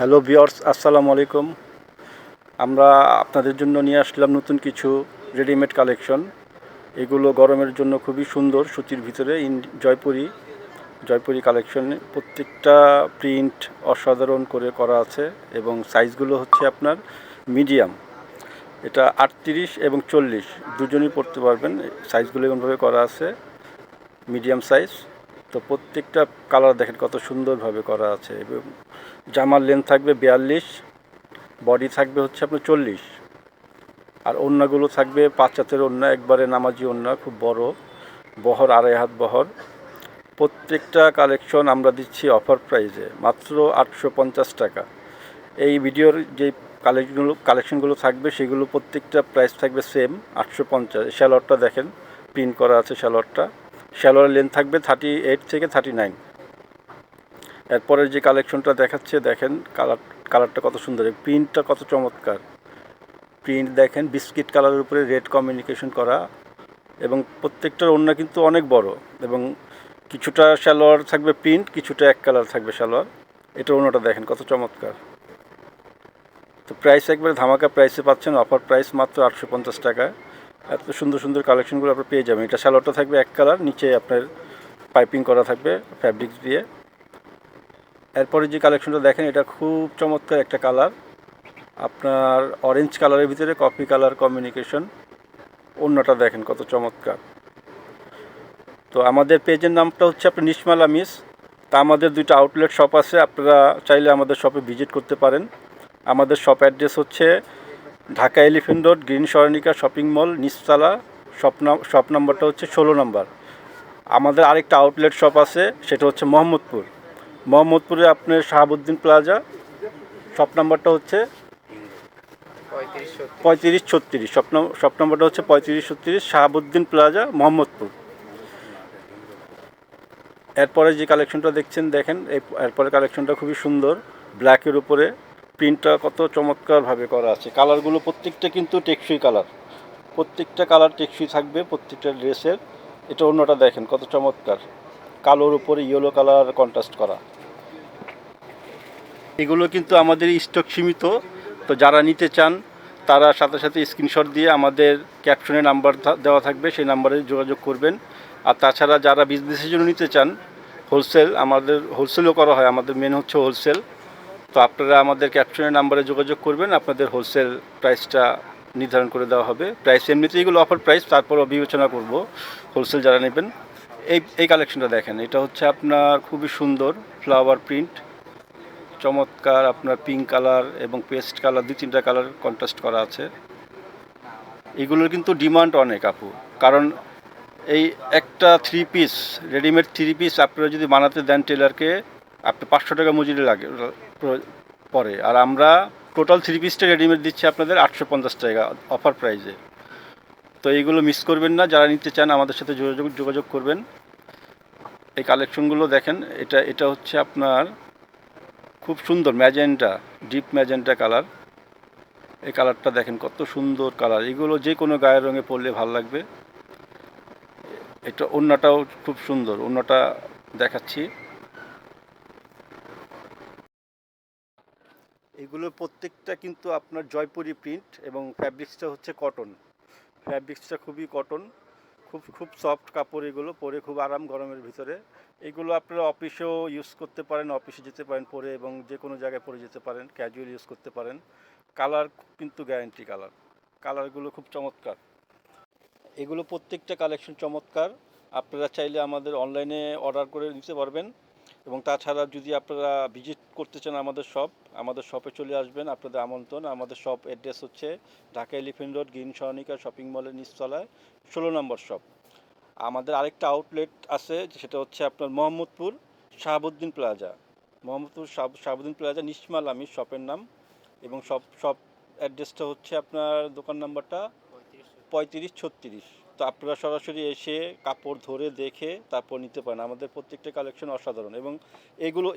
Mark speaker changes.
Speaker 1: Hello viewers, আসসালামু আলাইকুম। আমরা আপনাদের জন্য নিয়ে আসলাম নতুন কিছু রেডিমেড কালেকশন। এগুলো গরমের জন্য খুবই সুন্দর, সুতির ভিতরে জয়পুরি কালেকশনে প্রত্যেকটা প্রিন্ট অসাধারণ করে করা আছে এবং সাইজগুলো হচ্ছে আপনার মিডিয়াম। এটা 38 এবং 40 দুজনই পরতে পারবেন। সাইজগুলো এমনভাবে করা আছে, মিডিয়াম সাইজ। তো প্রত্যেকটা কালার দেখেন কত সুন্দরভাবে করা আছে এবং জামার লেন্থ থাকবে 42, বডি থাকবে হচ্ছে আপনার 40, আর ওড়নাগুলো থাকবে 5 হাতের ওড়না, একবারে নামাজি ওড়না, খুব বড় বহর, 2.5 হাত বহর। প্রত্যেকটা কালেকশন আমরা দিচ্ছি অফার প্রাইসে মাত্র 850 টাকা। এই ভিডিওর যে কালেকশনগুলো থাকবে সেগুলো প্রত্যেকটা প্রাইস থাকবে সেম 850। শ্যালোয়ারটা দেখেন, প্রিন্ট করা আছে শ্যালোয়ারটা। শ্যালোয়ারের লেন্থ থাকবে 38 থেকে 39। এরপরের যে কালেকশনটা দেখাচ্ছে দেখেন, কালারটা কত সুন্দর, প্রিন্টটা কত চমৎকার। প্রিন্ট দেখেন, বিস্কিট কালারের উপরে রেড কমিউনিকেশন করা, এবং প্রত্যেকটার ওড়না কিন্তু অনেক বড়, এবং কিছুটা সালোয়ার থাকবে প্রিন্ট, কিছুটা এক কালার থাকবে সালোয়ার। এটা ওড়নাটা দেখেন কত চমৎকার। তো প্রাইস একবারে ধামাকা প্রাইসে পাচ্ছেন, অফার প্রাইস মাত্র 850 টাকায়। এত সুন্দর সুন্দর কালেকশনগুলো আপনি পেয়ে যাবেন। এটা সালোয়ারটা থাকবে এক কালার, নিচে আপনার পাইপিং করা থাকবে ফ্যাব্রিক্স দিয়ে। এরপরে যে কালেকশনটা দেখেন, এটা খুব চমৎকার একটা কালার, আপনার অরেঞ্জ কালারের ভিতরে কফি কালার কমিউনিকেশন। ওড়নাটা দেখেন কত চমৎকার। তো আমাদের পেজের নামটা হচ্ছে আপনার নিশমাল আমিস। তা আমাদের 2টা আউটলেট শপ আছে, আপনারা চাইলে আমাদের শপে ভিজিট করতে পারেন। আমাদের শপ অ্যাড্রেস হচ্ছে Dhaka Elephant Road, Green Saranika shopping mall, নিচতলা। শপ নাম্বারটা হচ্ছে 16 নাম্বার। আমাদের আরেকটা আউটলেট শপ আছে, সেটা হচ্ছে মোহাম্মদপুরে আপনার শাহাবুদ্দিন প্লাজা। শপ নাম্বারটা হচ্ছে 3536। শপ নাম্বারটা হচ্ছে 3536, শাহাবুদ্দিন প্লাজা, মোহাম্মদপুর। এরপরে যে কালেকশনটা দেখেন, এরপরে কালেকশনটা খুবই সুন্দর, ব্ল্যাকের উপরে প্রিন্টটা কত চমৎকারভাবে করা আছে। কালারগুলো প্রত্যেকটা কিন্তু টেকসই কালার, প্রত্যেকটা কালার টেকসই থাকবে প্রত্যেকটা ড্রেসের। এটা অন্যটা দেখেন কত চমৎকার, কালোর উপরে ইয়েলো কালার কন্ট্রাস্ট করা। এগুলো কিন্তু আমাদের স্টক সীমিত, তো যারা নিতে চান তারা সাথে সাথে স্ক্রিনশট দিয়ে আমাদের ক্যাপশনে নাম্বার দেওয়া থাকবে, সেই নাম্বারে যোগাযোগ করবেন। আর তাছাড়া যারা বিজনেসের জন্য নিতে চান, আমাদের হোলসেলও করা হয়, আমাদের মেন হচ্ছে হোলসেল। তো আপনারা আমাদের ক্যাপশনের নাম্বারে যোগাযোগ করবেন, আপনাদের হোলসেল প্রাইসটা নির্ধারণ করে দেওয়া হবে। প্রাইস এমনিতেই এগুলো অফার প্রাইস, তারপরও বিবেচনা করব হোলসেল যারা নেবেন। এই কালেকশনটা দেখেন, এটা হচ্ছে আপনার খুবই সুন্দর ফ্লাওয়ার প্রিন্ট, চমৎকার আপনার পিঙ্ক কালার এবং পেস্ট কালার, 2-3টা কালার কন্ট্রাস্ট করা আছে। এগুলোর কিন্তু ডিমান্ড অনেক আপু, কারণ এই একটা রেডিমেড থ্রি পিস আপনারা যদি বানাতে দেন টেলারকে, আপনি 500 টাকা মজুরি লাগে পরে, আর আমরা টোটাল থ্রি পিসটা রেডিমেড দিচ্ছি আপনাদের 850 টাকা অফার প্রাইসে। তো এইগুলো মিস করবেন না, যারা নিতে চান আমাদের সাথে যোগাযোগ করবেন। এই কালেকশনগুলো দেখেন, এটা হচ্ছে আপনার খুব সুন্দর ম্যাজেন্টা, ডিপ ম্যাজেন্টা কালার। এই কালারটা দেখেন কত সুন্দর কালার, এগুলো যে কোনো গায়ের রঙে পরলে ভালো লাগবে। এটা ওড়নাটাও খুব সুন্দর, ওড়নাটা দেখাচ্ছি। এগুলো প্রত্যেকটা কিন্তু আপনার জয়পুরি প্রিন্ট, এবং ফ্যাব্রিক্সটা হচ্ছে কটন। ফ্যাব্রিক্সটা খুবই কটন, খুব সফট কাপড়, এগুলো পরে খুব আরাম গরমের ভিতরে। এগুলো আপনারা অফিসেও ইউজ করতে পারেন, অফিসে যেতে পারেন পরে, এবং যে কোনো জায়গায় পরে যেতে পারেন, ক্যাজুয়াল ইউজ করতে পারেন। কালার কিন্তু গ্যারান্টি কালারগুলো খুব চমৎকার। এগুলো প্রত্যেকটা কালেকশন চমৎকার। আপনারা চাইলে আমাদের অনলাইনে অর্ডার করে নিতে পারবেন, এবং তাছাড়া যদি আপনারা ভিজিট করতে চান আমাদের শপে চলে আসবেন, আপনাদের আমন্ত্রণ। আমাদের শপ অ্যাড্রেস হচ্ছে Dhaka Elephant Road, Green Saranika shopping মলের নিচতলায়, 16 নম্বর শপ। আমাদের আরেকটা আউটলেট আছে, সেটা হচ্ছে আপনার মোহাম্মদপুর শাহাবুদ্দিন প্লাজা, নিশমাল আমির শপের নাম। এবং শপ অ্যাড্রেসটা হচ্ছে আপনার দোকান নাম্বারটা 3536। তো আপনারা সরাসরি এসে কাপড় ধরে দেখে তারপর নিতে পারেন। আমাদের প্রত্যেকটা কালেকশন অসাধারণ, এবং এগুলো